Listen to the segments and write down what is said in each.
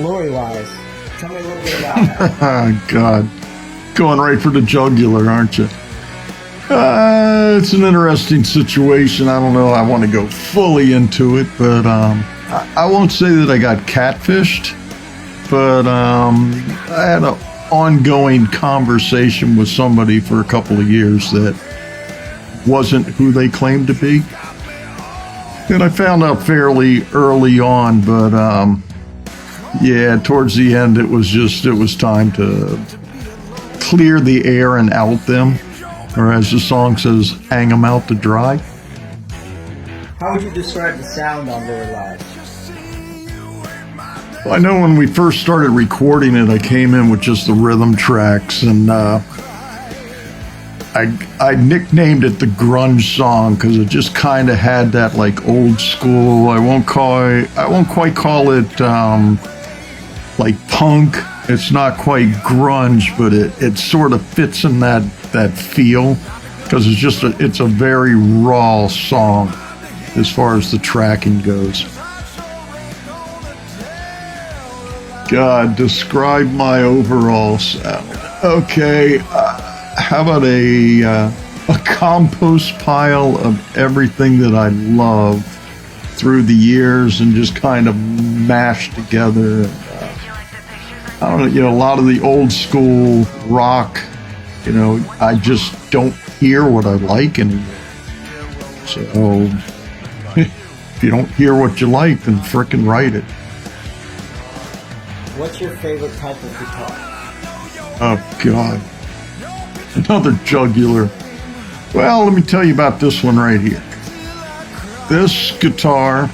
Glory-wise, tell me a little bit about that. Oh, God. Going right for the jugular, aren't you? It's an interesting situation. I don't know. I want to go fully into it, but I won't say that I got catfished, but I had an ongoing conversation with somebody for a couple of years that wasn't who they claimed to be. And I found out fairly early on, but yeah, towards the end, it was time to clear the air and out them, or as the song says, hang them out to dry. How would you describe the sound on Glory Live? Well, I know when we first started recording it, I came in with just the rhythm tracks, and I nicknamed it the grunge song because it just kind of had that like old school. I won't quite call it like punk. It's not quite grunge, but it sort of fits in that feel because it's a very raw song as far as the tracking goes. God, describe my overall sound. Okay, how about a compost pile of everything that I love through the years and just kind of mashed together. I don't know, a lot of the old school rock, I just don't hear what I like anymore. So, if you don't hear what you like, then frickin' write it. What's your favorite type of guitar? Oh, God. Another jugular. Well, let me tell you about this one right here. This guitar,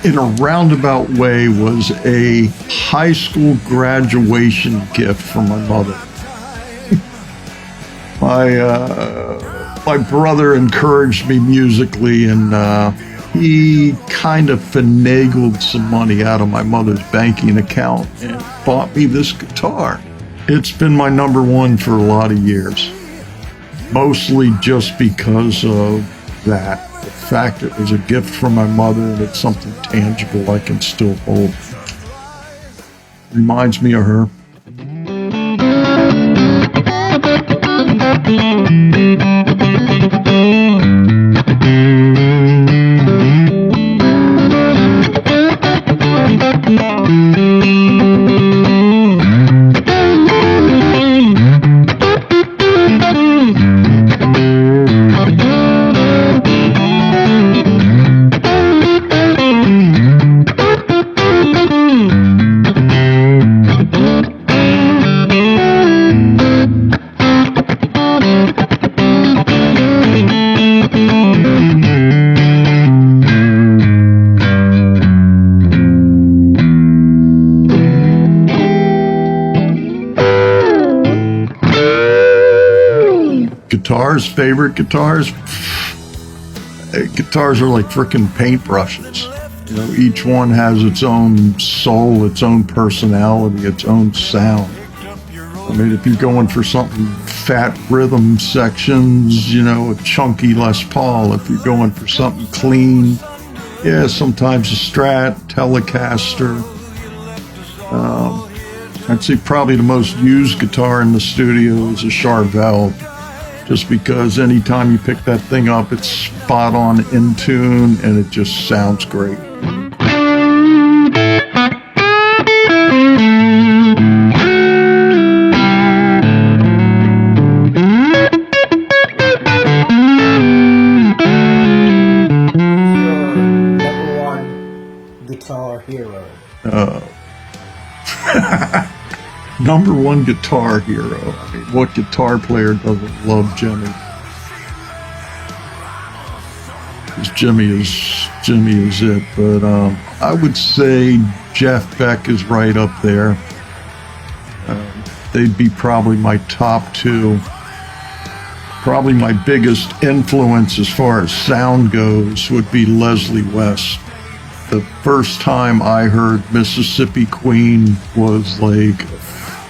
in a roundabout way, was a high school graduation gift from my mother. My brother encouraged me musically, and he kind of finagled some money out of my mother's banking account and bought me this guitar. It's been my number one for a lot of years, mostly just because of that. The fact it was a gift from my mother and it's something tangible I can still hold. Reminds me of her. Favorite guitars? Guitars are like frickin' paintbrushes. Each one has its own soul, its own personality, its own sound. I mean, if you're going for something fat rhythm sections, a chunky Les Paul. If you're going for something clean, yeah, sometimes a Strat, Telecaster. I'd say probably the most used guitar in the studio is a Charvel. Just because anytime you pick that thing up, it's spot on in tune and it just sounds great. Your number one guitar hero? Number one guitar hero. I mean, what guitar player doesn't love Jimmy? Because Jimmy is it. But I would say Jeff Beck is right up there. They'd be probably my top two. Probably my biggest influence as far as sound goes would be Leslie West. The first time I heard Mississippi Queen was like a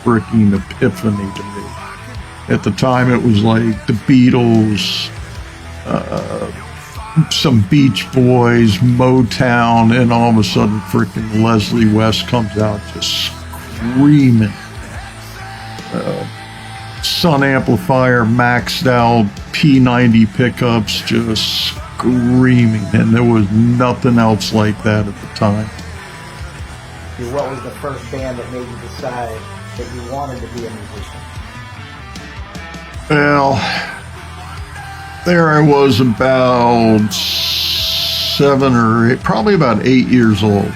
freaking epiphany to me. At the time, it was like the Beatles, some Beach Boys, Motown, and all of a sudden freaking Leslie West comes out just screaming. Sun amplifier maxed out, P90 pickups, just screaming, and there was nothing else like that at the time. What was the first band that made you decide that you wanted to be a musician? Well, there I was about 7 or 8, probably about 8 years old,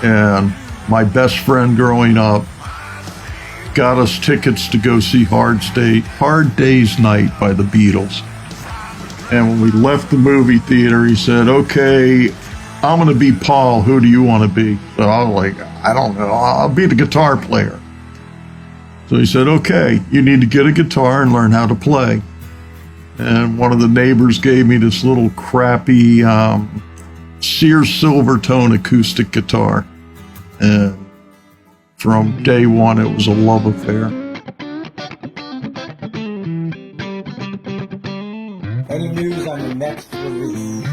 and my best friend growing up got us tickets to go see Hard Day's Night by the Beatles. And when we left the movie theater, he said, "Okay, I'm going to be Paul. Who do you want to be?" So I was like, "I don't know. I'll be the guitar player." So he said, "Okay, you need to get a guitar and learn how to play." And one of the neighbors gave me this little crappy Sears Silvertone acoustic guitar. And from day one, it was a love affair. Any news on your next release?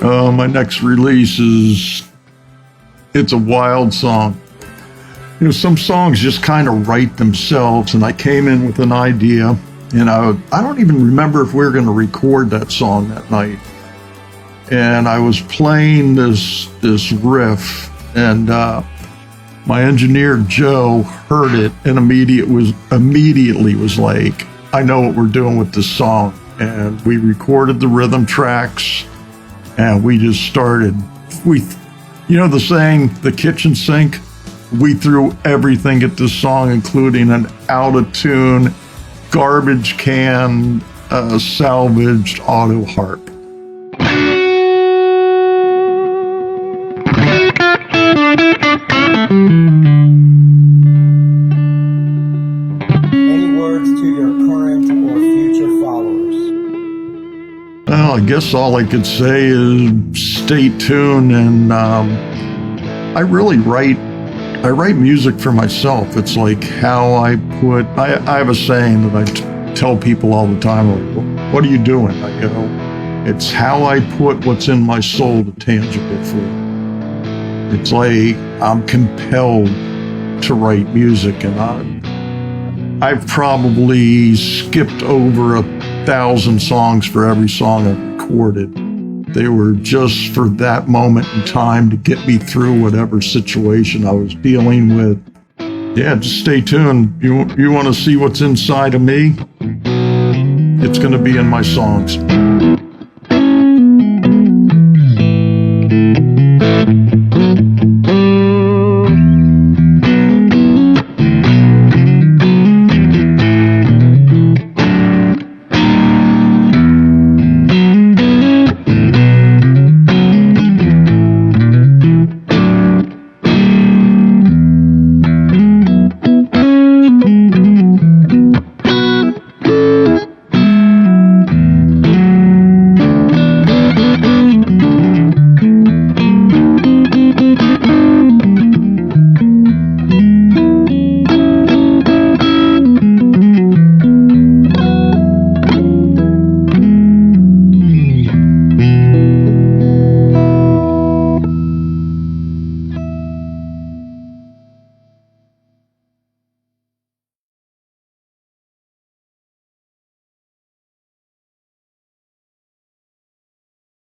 My next release it's a wild song. You know, some songs just kind of write themselves, and I came in with an idea, and I don't even remember if we were going to record that song that night. And I was playing this riff, and my engineer Joe heard it and immediately was like, "I know what we're doing with this song." And we recorded the rhythm tracks, and we just started. You know the saying, the kitchen sink? We threw everything at this song, including an out of tune, garbage can, salvaged auto harp. Any words to your current or future followers? Well, I guess all I could say is stay tuned, and I write music for myself. It's like how I have a saying that I tell people all the time, like, "What are you doing?" I go, "It's how I put what's in my soul to tangible form." It's like I'm compelled to write music, and I've probably skipped over 1,000 songs for every song I've recorded. They were just for that moment in time to get me through whatever situation I was dealing with. Yeah, just stay tuned. You want to see what's inside of me? It's going to be in my songs.